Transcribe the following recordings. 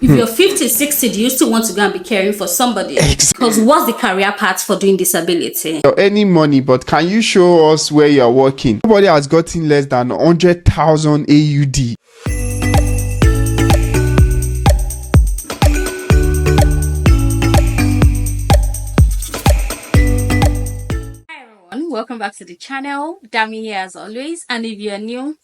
If you're 50, 60, do you still want to go and be caring for somebody? Exactly. Because what's the career path for doing disability? You're earning money, but can you show us where you're working? Nobody has gotten less than 100,000 AUD. Hi everyone, welcome back to the channel. Dammie here as always, and if you're new,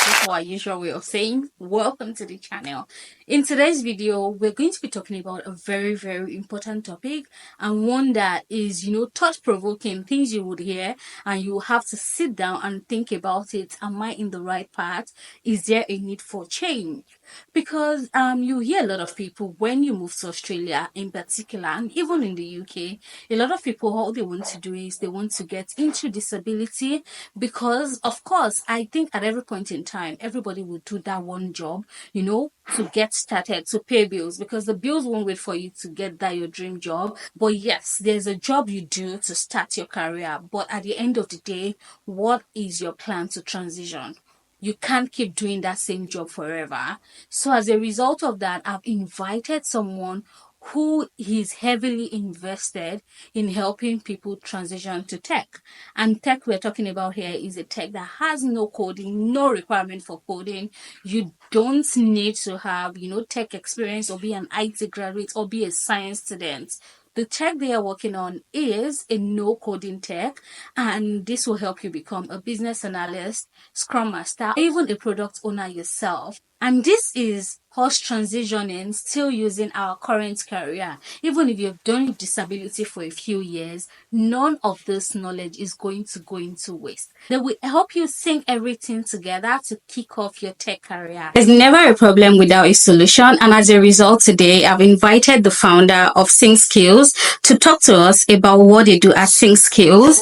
before our usual way of saying, welcome to the channel. In today's video, we're going to be talking about a very, very important topic, and one that is, thought-provoking, things you would hear, and you have to sit down and think about it. Am I in the right path? Is there a need for change? Because you hear a lot of people when you move to Australia in particular, and even in the UK, a lot of people, all they want to do is they want to get into disability because, of course, I think at every point in time, everybody will do that one job, to get started, to pay bills, because the bills won't wait for you to get that your dream job. But yes, there's a job you do to start your career. But at the end of the day, what is your plan to transition? You can't keep doing that same job forever. So as a result of that, I've invited someone who is heavily invested in helping people transition to tech. And tech we're talking about here is a tech that has no coding, no requirement for coding. You don't need to have, tech experience or be an IT graduate or be a science student. The tech they are working on is a no-coding tech, and this will help you become a business analyst, scrum master, even a product owner yourself. And this is us transitioning, still using our current career. Even if you've done disability for a few years, none of this knowledge is going to go into waste. They will help you sync everything together to kick off your tech career. There's never a problem without a solution, and as a result, today I've invited the founder of Sync Skills to talk to us about what they do at Sync Skills.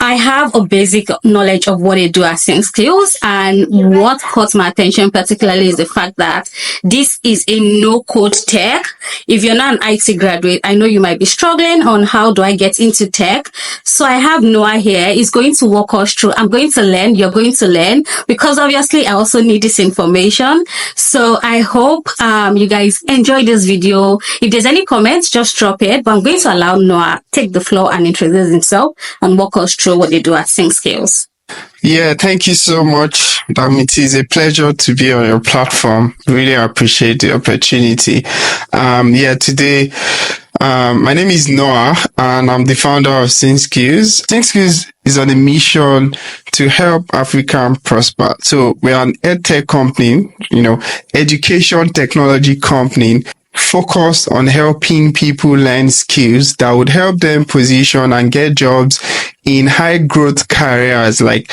I have a basic knowledge of what they do at Sync Skills, and what caught my attention particularly is the fact that this is a no-code tech. If you're not an IT graduate, I know you might be struggling on how do I get into tech. So I have Noah here. He's going to walk us through. I'm going to learn. You're going to learn, because obviously I also need this information. So I hope you guys enjoy this video. If there's any comments, just drop it. But I'm going to allow Noah take the floor and introduce himself and walk us through what they do at Sync Skills. Yeah, thank you so much, Dammie. It is a pleasure to be on your platform. Really appreciate the opportunity. Today, my name is Noah, and I'm the founder of Sync Skills. Sync Skills is on a mission to help Africa prosper. So we are an edtech company, education technology company, focused on helping people learn skills that would help them position and get jobs in high growth careers like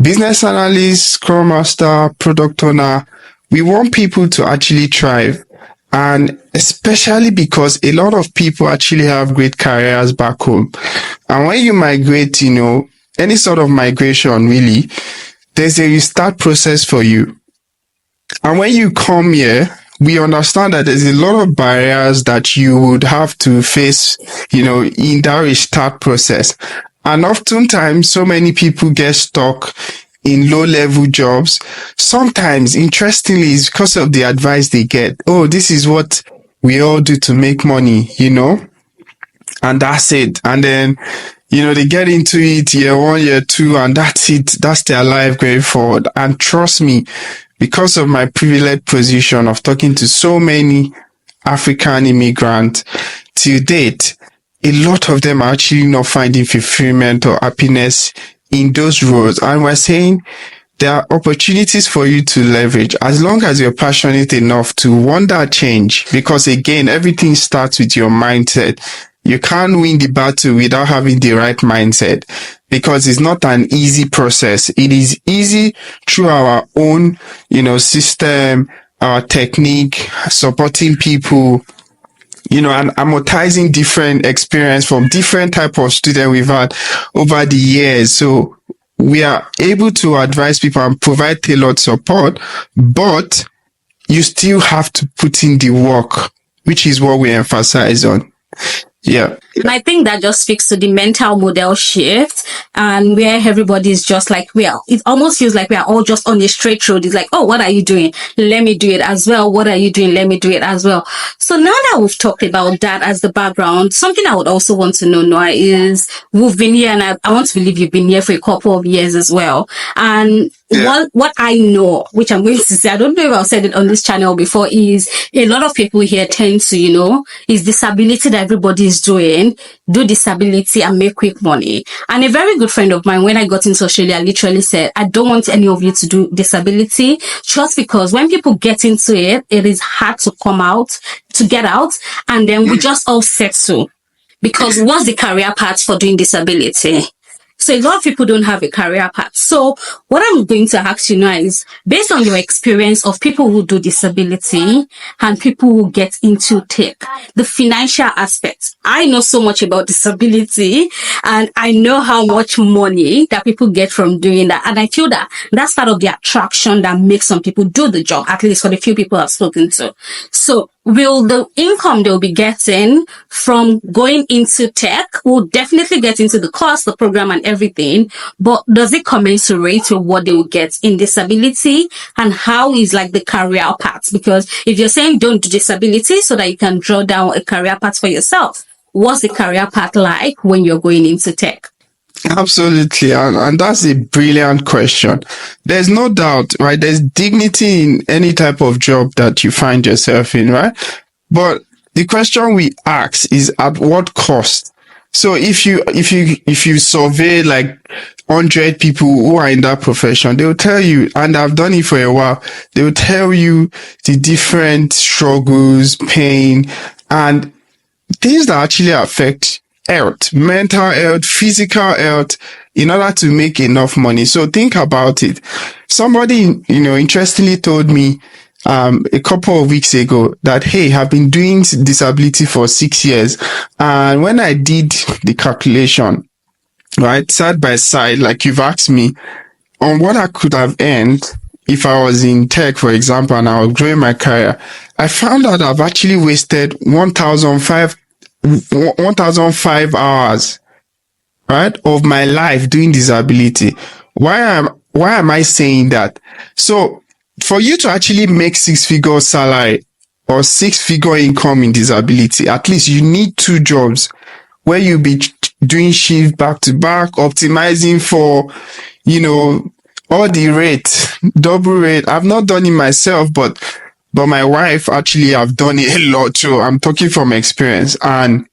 business analyst, scrum master, product owner. We want people to actually thrive, and especially because a lot of people actually have great careers back home. And when you migrate, any sort of migration really, there's a restart process for you. And when you come here, we understand that there's a lot of barriers that you would have to face, in that restart process. And oftentimes, so many people get stuck in low-level jobs. Sometimes, interestingly, it's because of the advice they get. Oh, this is what we all do to make money, and that's it. And then, they get into it year one, year two, and that's it. That's their life going forward. And trust me, because of my privileged position of talking to so many African immigrants to date, a lot of them are actually not finding fulfillment or happiness in those roles. And we're saying there are opportunities for you to leverage as long as you're passionate enough to want that change. Because again, everything starts with your mindset. You can't win the battle without having the right mindset, because it's not an easy process. It is easy through our own, system, our technique, supporting people, and amortizing different experience from different type of student we've had over the years. So we are able to advise people and provide tailored support, but you still have to put in the work, which is what we emphasize on. Yeah. And I think that just speaks to the mental model shift, and where everybody's just like, well, it almost feels like we are all just on a straight road. It's like, oh, what are you doing? Let me do it as well. What are you doing? Let me do it as well. So now that we've talked about that as the background, something I would also want to know, Noah, is we've been here, and I want to believe you've been here for a couple of years as well. And what I know, which I'm going to say, I don't know if I've said it on this channel before, is a lot of people here tend to, is disability that everybody is doing, do disability and make quick money. And a very good friend of mine, when I got into Australia, literally said, I don't want any of you to do disability, just because when people get into it, it is hard to get out, and then we just all settle. Because what's the career path for doing disability? So a lot of people don't have a career path. So what I'm going to ask you now is, based on your experience of people who do disability and people who get into tech, the financial aspect. I know so much about disability, and I know how much money that people get from doing that. And I feel that that's part of the attraction that makes some people do the job, at least for the few people I've spoken to. So will the income they'll be getting from going into tech will definitely get into the course, the program and everything, but does it commensurate with what they will get in disability? And how is like the career path? Because if you're saying don't do disability so that you can draw down a career path for yourself, what's the career path like when you're going into tech? Absolutely. And that's a brilliant question. There's no doubt, right? There's dignity in any type of job that you find yourself in, right? But the question we ask is at what cost? So if you survey like 100 people who are in that profession, they will tell you, and I've done it for a while, they will tell you the different struggles, pain, and things that actually affect health, mental health, physical health, in order to make enough money. So think about it. Somebody, interestingly told me a couple of weeks ago that, hey, I've been doing disability for 6 years. And when I did the calculation, right, side by side, like you've asked me, on what I could have earned if I was in tech, for example, and I was growing my career, I found out I've actually wasted 1,005 hours, right, of my life doing disability. Why am I saying that? So for you to actually make 6-figure salary or 6-figure income in disability, at least you need 2 jobs where you'll be doing shift back to back, optimizing for, all the rate, double rate. I've not done it myself, but my wife actually have done it a lot too. I'm talking from experience, and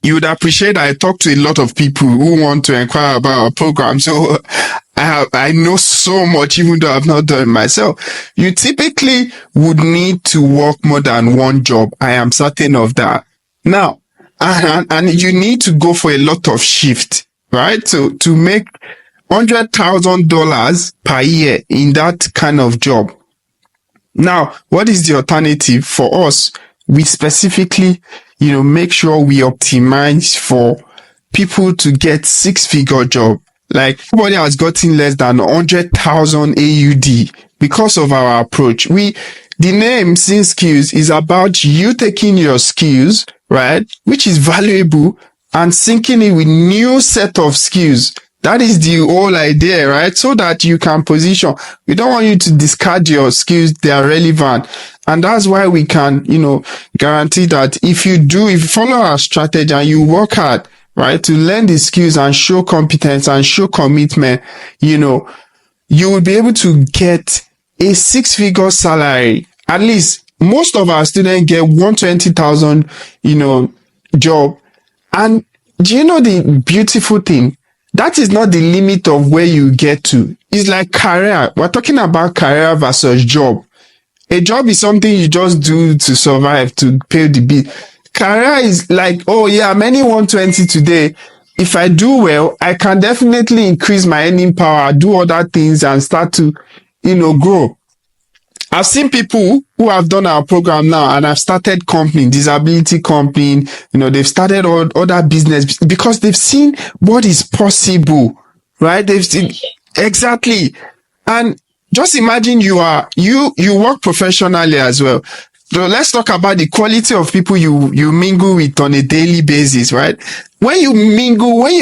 you would appreciate that I talk to a lot of people who want to inquire about our program. So I know so much, even though I've not done it myself. You typically would need to work more than one job. I am certain of that. Now, and you need to go for a lot of shift, right? To make $100,000 per year in that kind of job. Now, what is the alternative for us? We specifically, make sure we optimize for people to get 6-figure job. Like, nobody has gotten less than 100,000 AUD because of our approach. The name Sync Skills is about you taking your skills, right, which is valuable, and syncing it with new set of skills. That is the whole idea, right? So that you can position. We don't want you to discard your skills. They are relevant. And that's why we can, guarantee that if you follow our strategy and you work hard, right, to learn the skills and show competence and show commitment, you will be able to get a 6-figure salary. At least most of our students get 120,000, job. And do you know the beautiful thing? That is not the limit of where you get to. It's like career. We're talking about career versus job. A job is something you just do to survive, to pay the bill. Career is like, oh yeah, I'm earning 120 today. If I do well, I can definitely increase my earning power, do other things, and start to, grow. I've seen people who have done our program now and have started company, disability company, they've started other business because they've seen what is possible, right? They've seen exactly. And just imagine you work professionally as well. So let's talk about the quality of people you mingle with on a daily basis, right? When you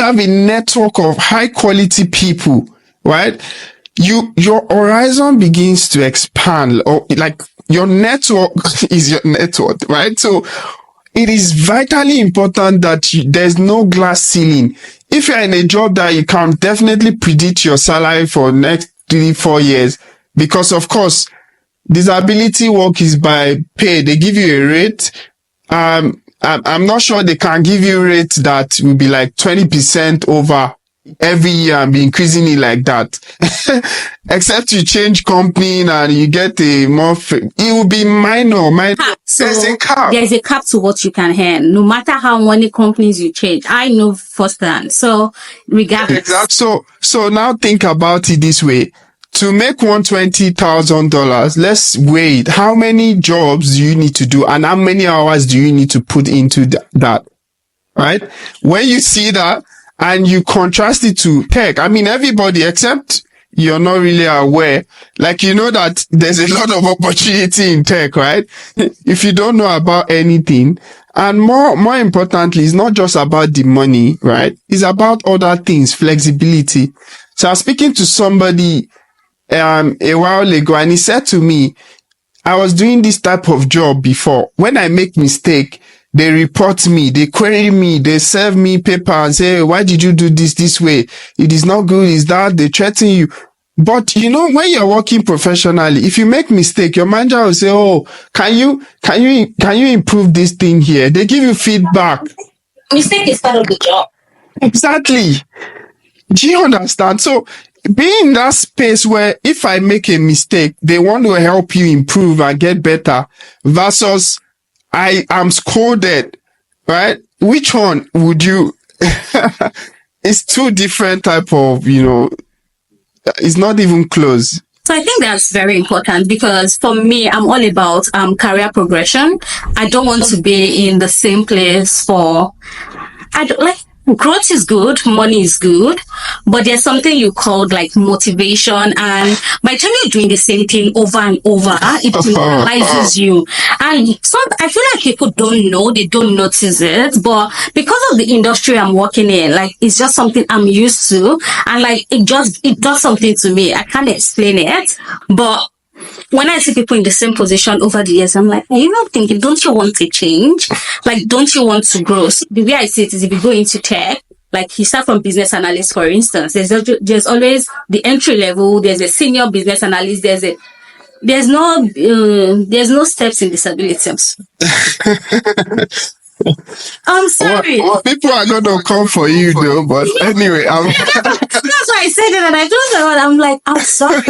have a network of high quality people, right? Your horizon begins to expand, or like your network is your network, right? So it is vitally important that there's no glass ceiling. If you're in a job that you can definitely predict your salary for next 3-4 years, because of course disability work is by pay. They give you a rate. I'm not sure they can give you a rate that will be like 20% over every year and be increasing it like that. Except you change company and you get a more, it will be minor. So There's a cap. there's a cap to what you can earn, no matter how many companies you change. I know firsthand. So regardless. Exactly. So now think about it this way. To make $120,000, let's weigh it. How many jobs do you need to do and how many hours do you need to put into that? Right? When you see that and you contrast it to tech, I mean, everybody except you're not really aware, like, you know that there's a lot of opportunity in tech, right? If you don't know about anything, and more importantly, it's not just about the money, right? It's about other things, flexibility. So I was speaking to somebody a while ago, and he said to me, I was doing this type of job before. When I make mistake, they report me, they query me, they serve me paper and say, why did you do this way? It is not good, is that? They threaten you. But you know, when you're working professionally, if you make mistake, your manager will say, oh, can you improve this thing here? They give you feedback. Mistake is part of the job. Exactly. Do you understand? So being in that space where if I make a mistake, they want to help you improve and get better versus I am scolded, right? Which one would you? It's two different type of, it's not even close. So I think that's very important because for me, I'm all about career progression. I don't want to be in the same place growth is good, money is good, but there's something you call like motivation, and by the time you're doing the same thing over and over, it demoralizes you. And I feel like people don't know, they don't notice it, but because of the industry I'm working in, like it's just something I'm used to, and like it does something to me. I can't explain it, but when I see people in the same position over the years, I'm like, are you not thinking, don't you want to change? Like, don't you want to grow? So the way I see it is if you go into tech, like you start from business analyst, for instance, there's always the entry level, there's a senior business analyst, there's no steps in disability. I'm sorry. Well, people are gonna come for you though, but anyway, that's why I said it, and I told someone, I'm like, I'm sorry,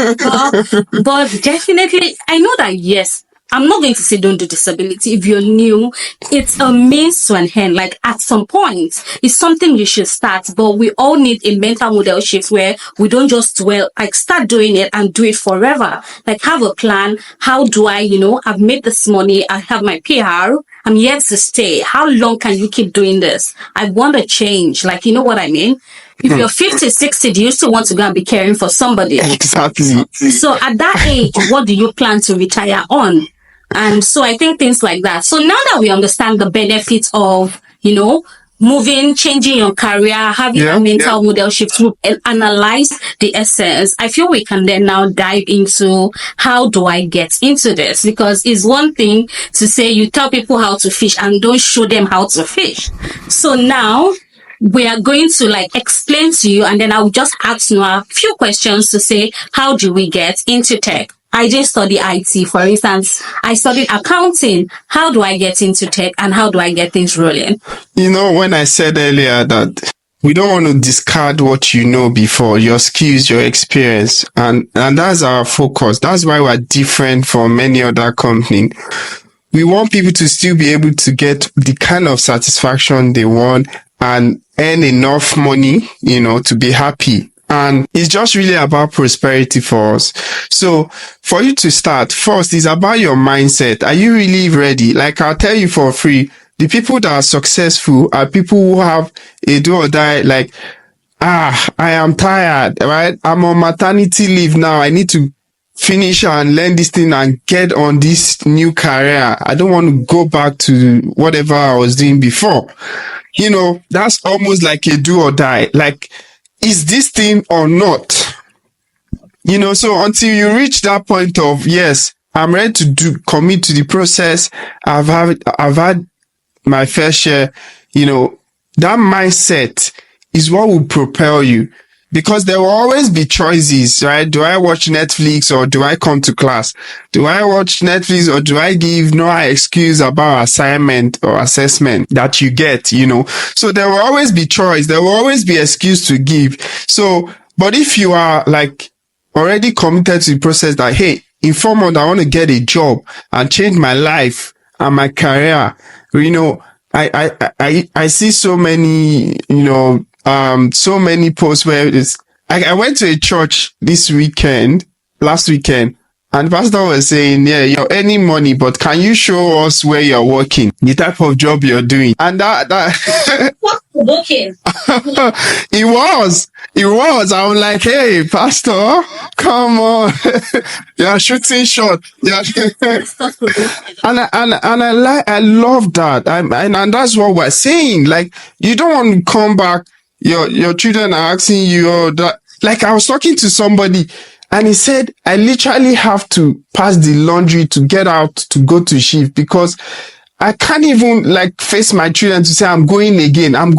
but definitely, I know that yes, I'm not going to say don't do disability. If you're new, it's a means to an end. Like at some point, it's something you should start, but we all need a mental model shift where we don't just dwell, like start doing it and do it forever. Like have a plan. How do I, I've made this money. I have my PR. I'm yet to stay. How long can you keep doing this? I want to change. Like, you know what I mean? If you're 50, 60, do you still want to go and be caring for somebody? Exactly. So at that age, what do you plan to retire on? And so I think things like that. So now that we understand the benefits of, moving, changing your career, having a mental model shift, and analyze the essence, I feel we can then now dive into how do I get into this? Because it's one thing to say you tell people how to fish and don't show them how to fish. So now we are going to explain to you, and then I'll just ask Noah a few questions to say, how do we get into tech? I didn't study IT, for instance. I studied accounting. How do I get into tech and how do I get things rolling? When I said earlier that we don't want to discard what you know before, your skills, your experience, and that's our focus. That's why we're different from many other companies. We want people to still be able to get the kind of satisfaction they want and earn enough money, to be happy. And it's just really about prosperity for us. So for you to start, first is about your mindset. Are you really ready? Like I'll tell you for free, the people that are successful are people who have a do or die, I am tired, right? I'm on maternity leave now. I need to finish and learn this thing and get on this new career. I don't want to go back to whatever I was doing before. That's almost like a do or die. Like, is this thing or not? So until you reach that point of, yes, I'm ready to commit to the process. I've had my fair share, that mindset is what will propel you, because there will always be choices, right? Do I watch Netflix or do I come to class? Do I watch Netflix or do I give no excuse about assignment or assessment that you get, So there will always be choice. There will always be excuse to give. So, but if you are like already committed to the process that, hey, in 4 months, I want to get a job and change my life and my career, I see so many, so many posts where I went to a church last weekend, and the pastor was saying, yeah, you're earning money, but can you show us where you're working, the type of job you're doing? And that Working. It was. I was like, hey, pastor, come on. You're shooting shot. Yeah. I love that. And that's what we're saying. Like, you don't want to come back. Your children are asking you, that. Like, I was talking to somebody and he said, I literally have to pass the laundry to get out to go to shift, because I can't even like face my children to say, I'm going again, and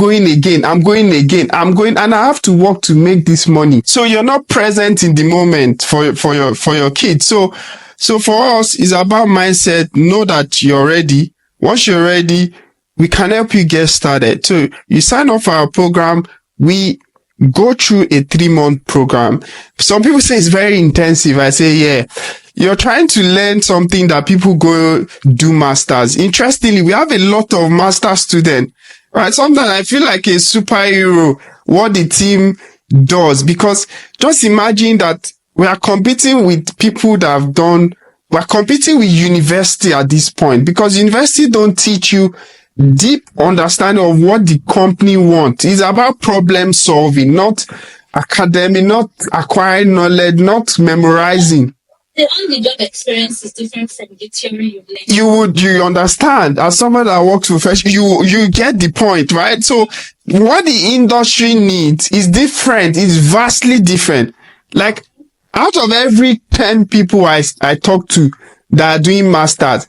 I have to work to make this money. So you're not present in the moment for your kids. So for us, it's about mindset. Know that you're ready. Once you're ready, we can help you get started. So you sign up for our program. We go through a 3-month program. Some people say it's very intensive. I say, yeah. You're trying to learn something that people go do masters. Interestingly, we have a lot of master students, right? Sometimes I feel like a superhero, what the team does, because just imagine that we are competing with people that we're competing with university at this point, because university don't teach you deep understanding of what the company wants. It's about problem solving, not academic, not acquiring knowledge, not memorizing. The on-the-job experience is different from the theory you've learned. You understand, as someone that works professionally, you get the point, right? So what the industry needs is different, is vastly different. Like, out of every 10 people I talk to that are doing masters,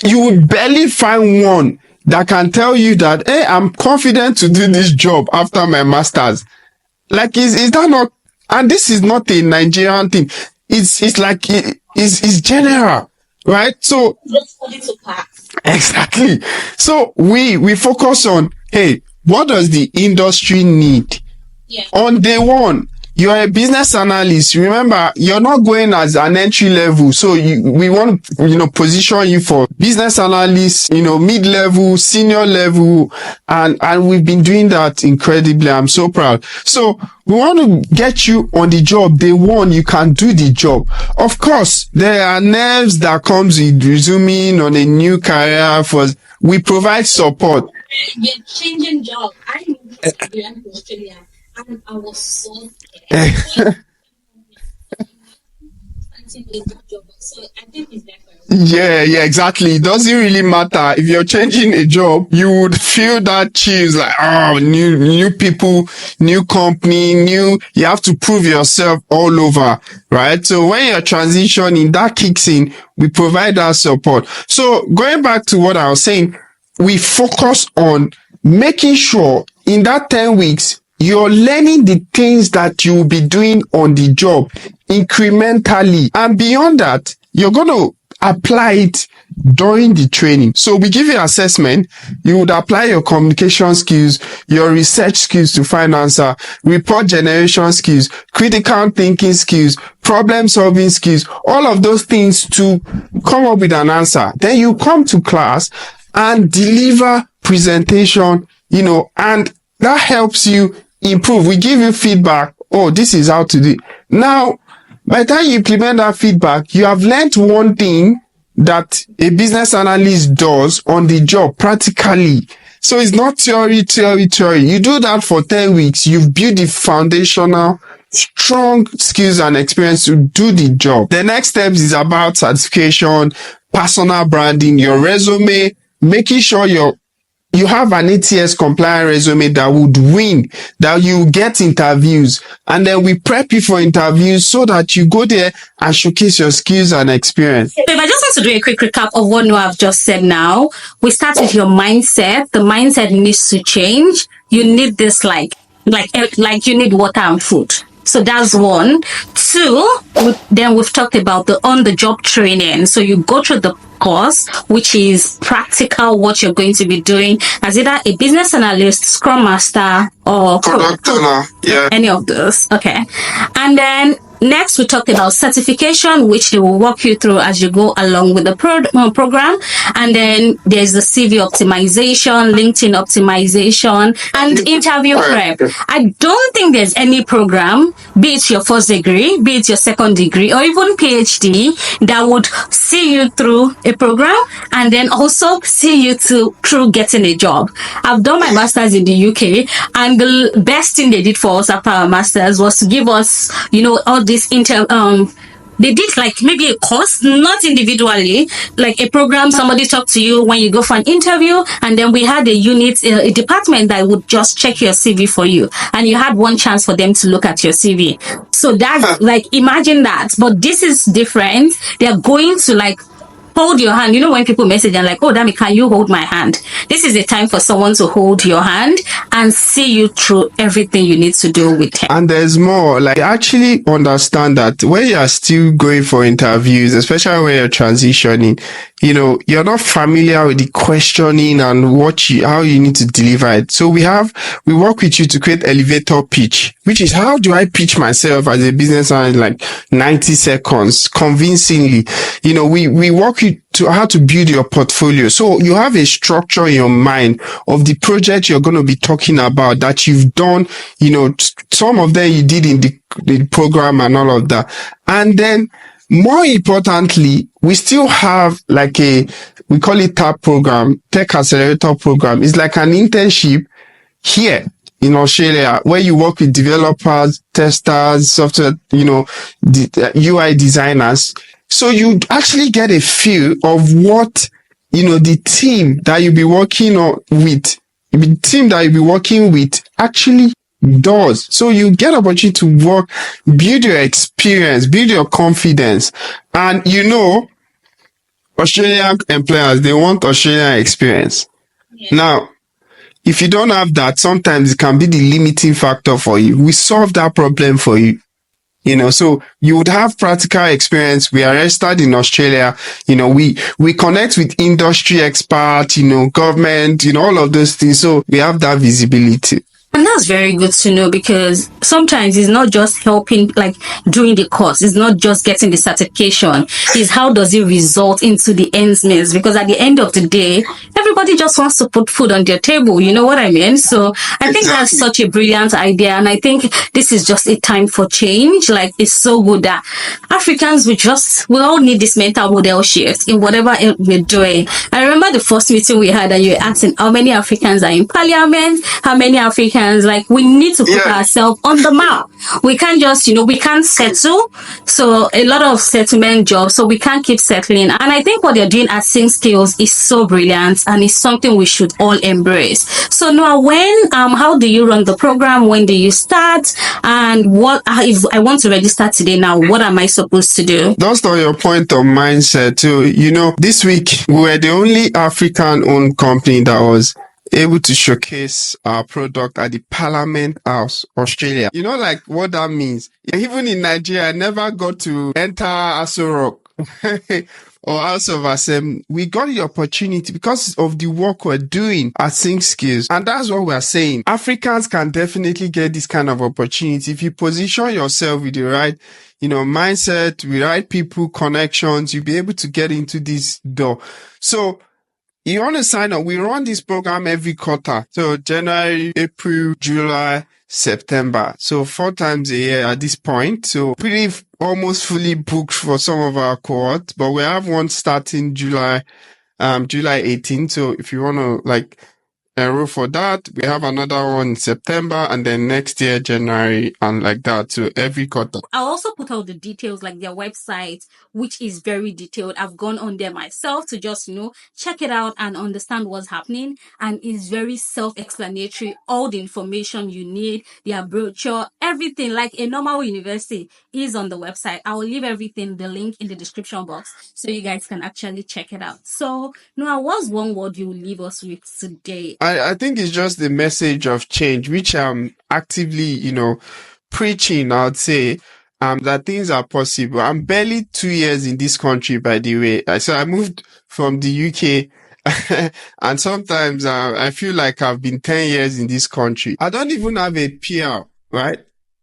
you would barely find one that can tell you that, hey, I'm confident to do this job after my masters. Like, is that not? And this is not a Nigerian thing. It's like it's general, right? So exactly. So we focus on, hey, what does the industry need? Yeah. On day one, you're a business analyst. Remember, you're not going as an entry level. So we want, position you for business analyst, mid-level, senior level. And we've been doing that incredibly. I'm so proud. So we want to get you on the job. Day one, you can do the job. Of course, there are nerves that comes with resuming on a new career. We provide support. You're changing job. I moved to Australia. And I was so scared. So I think it's better. Yeah, exactly. It doesn't really matter. If you're changing a job, you would feel that chills, like, oh, new people, new company, you have to prove yourself all over, right? So when you're transitioning, that kicks in, we provide that support. So going back to what I was saying, we focus on making sure in that 10 weeks, you're learning the things that you'll be doing on the job incrementally. And beyond that, you're going to apply it during the training. So we give you assessment. You would apply your communication skills, your research skills to find answer, report generation skills, critical thinking skills, problem solving skills, all of those things to come up with an answer. Then you come to class and deliver presentation, and that helps you improve. We give you feedback. Oh, this is how to do it. Now, by the time you implement that feedback, you have learned one thing that a business analyst does on the job practically. So it's not theory. You do that for 10 weeks. You've built the foundational strong skills and experience to do the job. The next steps is about certification, personal branding, your resume, making sure you have an ATS compliant resume that would win, that you get interviews, and then we prep you for interviews so that you go there and showcase your skills and experience. So if I just want to do a quick recap of what Noah have just said now, we start with your mindset. The mindset needs to change. You need this like you need water and food. So that's one. Two, then we've talked about the on-the-job training. So you go through the course, which is practical, what you're going to be doing as either a business analyst, scrum master, or Product owner, yeah. any of those. Okay. And then next, we talked about certification, which they will walk you through as you go along with the program. And then there's the CV optimization, LinkedIn optimization, and interview prep. I don't think there's any program, be it your first degree, be it your second degree, or even PhD, that would see you through a program and then also see you through getting a job. I've done my master's in the UK, and the best thing they did for us after our master's was to give us, all this they did like maybe a course, not individually, like a program. Somebody talked to you when you go for an interview, and then we had a unit, a department that would just check your CV for you, and you had one chance for them to look at your CV. So that's like, imagine that. But this is different. They're going to like hold your hand. When people message and like, oh, Dammie, can you hold my hand? This is a time for someone to hold your hand and see you through everything you need to do with him. And there's more. Like, actually understand that when you are still going for interviews, especially when you're transitioning, you're not familiar with the questioning and how you need to deliver it. So we work with you to create elevator pitch, which is how do I pitch myself as a business owner in like 90 seconds convincingly. We work with to how to build your portfolio. So you have a structure in your mind of the project you're going to be talking about that you've done, some of them you did in the program and all of that. And then more importantly, we still have like we call it TAP program, Tech Accelerator program. It's like an internship here in Australia where you work with developers, testers, software, the UI designers. So you actually get a feel of what, the team that you'll be working with actually does. So you get opportunity to work, build your experience, build your confidence. And Australian employers, they want Australian experience. Yeah. Now, if you don't have that, sometimes it can be the limiting factor for you. We solve that problem for you. So you would have practical experience. We are registered in Australia. We connect with industry experts, government, all of those things. So we have that visibility. And that's very good to know, because sometimes it's not just helping, like doing the course. It's not just getting the certification. It's how does it result into the ends meet? Because at the end of the day, everybody just wants to put food on their table. You know what I mean? So I think that's such a brilliant idea. And I think this is just a time for change. Like, it's so good that Africans, we all need this mental model shift in whatever we're doing. I remember the first meeting we had, and you were asking how many Africans are in parliament, how many Africans. Like, we need to put ourselves on the map. We can't just, we can't settle. So a lot of settlement jobs, so we can't keep settling. And I think what they're doing at Sync Skills is so brilliant, and it's something we should all embrace. So Noah, how do you run the program? When do you start? And if I want to register today now, what am I supposed to do? That's on your point of mindset too. This week we were the only African-owned company that was able to showcase our product at the Parliament House, Australia. Like what that means. Even in Nigeria, I never got to enter Aso Rock or House of Assembly. We got the opportunity because of the work we're doing at Sync Skills. And that's what we're saying. Africans can definitely get this kind of opportunity if you position yourself with the right, mindset, with the right people, connections, you'll be able to get into this door. So you want to sign up. We run this program every quarter. So January, April, July, September. So 4 times a year at this point. So pretty almost fully booked for some of our cohorts, but we have one starting July 18th. So if you want to enroll for that. We have another one in September, and then next year, January, and like that. So every quarter. I'll also put out the details, like their website, which is very detailed. I've gone on there myself to just, check it out and understand what's happening. And it's very self-explanatory. All the information you need, their brochure, everything, like a normal university, is on the website. I will leave everything, the link in the description box, so you guys can actually check it out. So, Noah, what's one word you will leave us with today? I think it's just the message of change, which I'm actively, preaching, I'd say, that things are possible. I'm barely 2 years in this country, by the way. So I moved from the UK and sometimes I feel like I've been 10 years in this country. I don't even have a PR, right?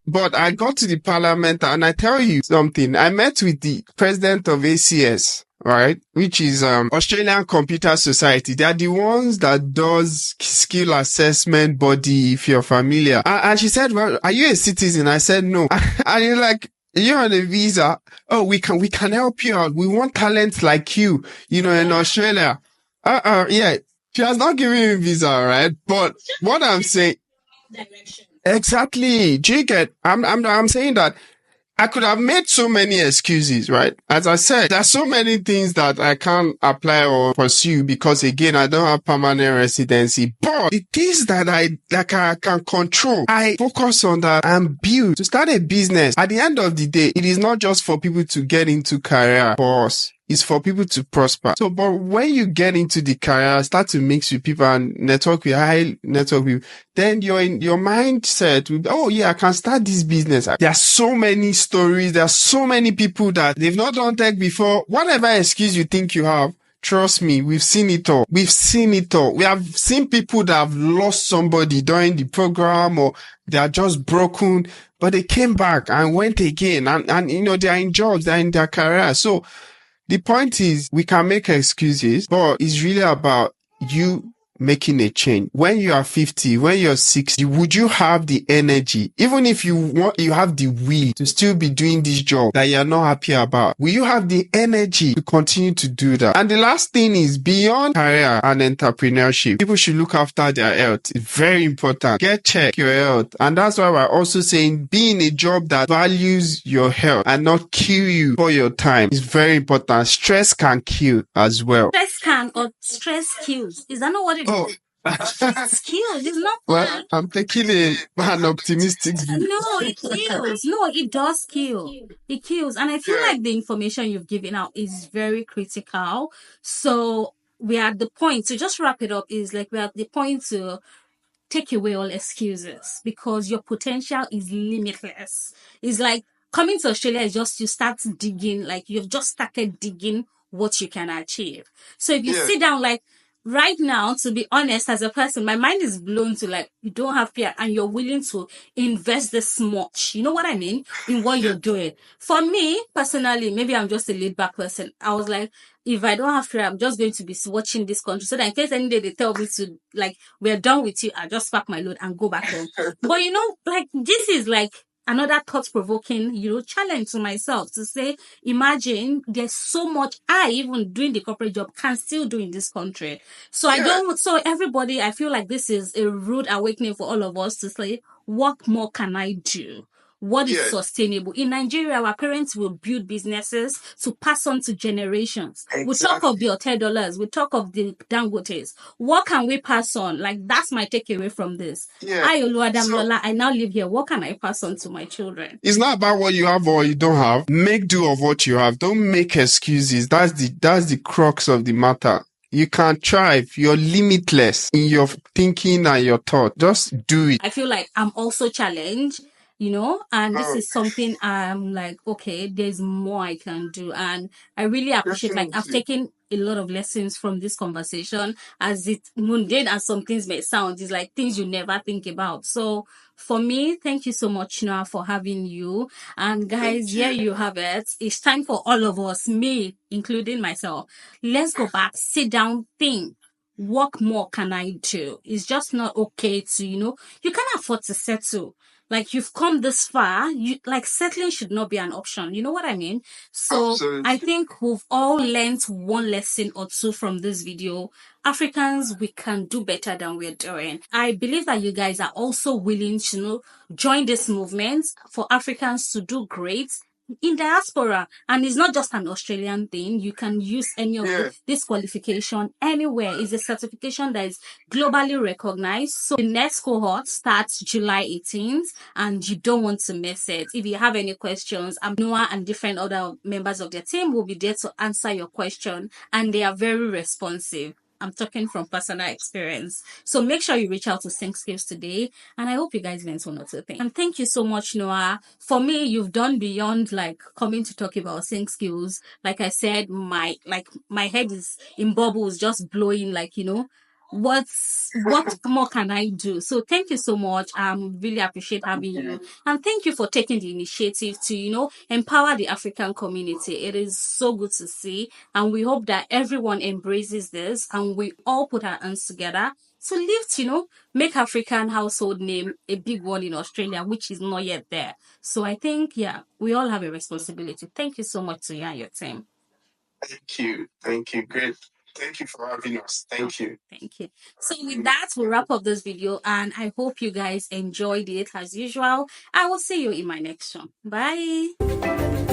But I got to the parliament and I tell you something. I met with the president of ACS, right? Which is Australian Computer Society. They are the ones that does skill assessment body, if you're familiar. And she said, well, are you a citizen? I said, no. And you're like, you're on a visa. Oh, we can help you out. We want talent like you, in Australia. Yeah. She has not given me a visa, right? But what I'm saying, exactly. Do you get? I'm saying that I could have made so many excuses, right? As I said, there's so many things that I can't apply or pursue because again, I don't have permanent residency. But the things that I can control, I focus on that and build to start a business. At the end of the day, it is not just for people to get into career for us. It's for people to prosper. So, but when you get into the career, start to mix with people and network with high network with, then your mindset will be, oh yeah, I can start this business. There are so many stories. There are so many people that they've not done tech before. Whatever excuse you think you have, trust me, we've seen it all. We've seen it all. We have seen people that have lost somebody during the program or they are just broken, but they came back and went again and they are in jobs, they're in their career. So, the point is, we can make excuses, but it's really about you making a change. When you are 50, when you're 60, would you have the energy, even if you have the will to still be doing this job that you're not happy about? Will you have the energy to continue to do that? And the last thing is, beyond career and entrepreneurship, people should look after their health. It's very important. Check your health. And that's why we're also saying be in a job that values your health and not kill you for your time. It's very important. Stress can kill as well. Stress kills. Is that not what it is? Oh. Stress kills. It's not Well, bad. I'm taking an optimistic view. No, it kills. No, it does kill. It kills. And I feel like the information you've given out is very critical. So we're at the point, to just wrap it up, is like we're at the point to take away all excuses because your potential is limitless. It's like coming to Australia is just you start digging, like you've just started digging what you can achieve. So if you sit down, like right now, to be honest, as a person, my mind is blown to like, you don't have fear and you're willing to invest this much. You know what I mean? In what you're doing. For me, personally, maybe I'm just a laid back person. I was like, if I don't have fear, I'm just going to be watching this country so that in case any day they tell me to, like, we're done with you, I'll just pack my load and go back home. But like, this is like another thought-provoking, challenge to myself to say, imagine there's so much I, even doing the corporate job, can still do in this country. So so everybody, I feel like this is a rude awakening for all of us to say, what more can I do? What is sustainable? In Nigeria, our parents will build businesses to pass on to generations. Exactly. We talk of the $10. We talk of the Dangotes. What can we pass on? Like, that's my takeaway from this. I now live here. What can I pass on to my children? It's not about what you have or you don't have. Make do of what you have. Don't make excuses. That's the crux of the matter. You can thrive. You're limitless in your thinking and your thought. Just do it. I feel like I'm also challenged, and this is something I'm like, okay, there's more I can do. And I really appreciate, like, I've taken a lot of lessons from this conversation, as it mundane as some things may sound, it's like things you never think about. So for me, thank you so much, Noah, for having you. And guys, here you have it. It's time for all of us, me, including myself. Let's go back, sit down, think. What more can I do? It's just not okay to, you can't afford to settle. like you've come this far, you like settling should not be an option. You know what I mean? So Absolutely. I think we've all learned one lesson or two from this video. Africans, we can do better than we're doing. I believe that you guys are also willing to, join this movement for Africans to do great in diaspora. And it's not just an Australian thing. You can use any of this qualification anywhere. It's a certification that is globally recognized. So the next cohort starts July 18th and you don't want to miss it. If you have any questions, Noah and different other members of their team will be there to answer your question, and they are very responsive. I'm talking from personal experience. So make sure you reach out to Sync Skills today. And I hope you guys learned one or two things. And thank you so much, Noah. For me, you've done beyond like coming to talk about Sync Skills. Like I said, my head is in bubbles, just blowing, like, what more can I do? So thank you so much. Really appreciate having you. And thank you for taking the initiative to, empower the African community. It is so good to see. And we hope that everyone embraces this and we all put our hands together to lift, make African household name a big one in Australia, which is not yet there. So I think, yeah, we all have a responsibility. Thank you so much to you and your team. Thank you. Thank you. Great. Thank you for having us. Thank you. Thank you. So with that, we'll wrap up this video and I hope you guys enjoyed it as usual. I will see you in my next one. Bye.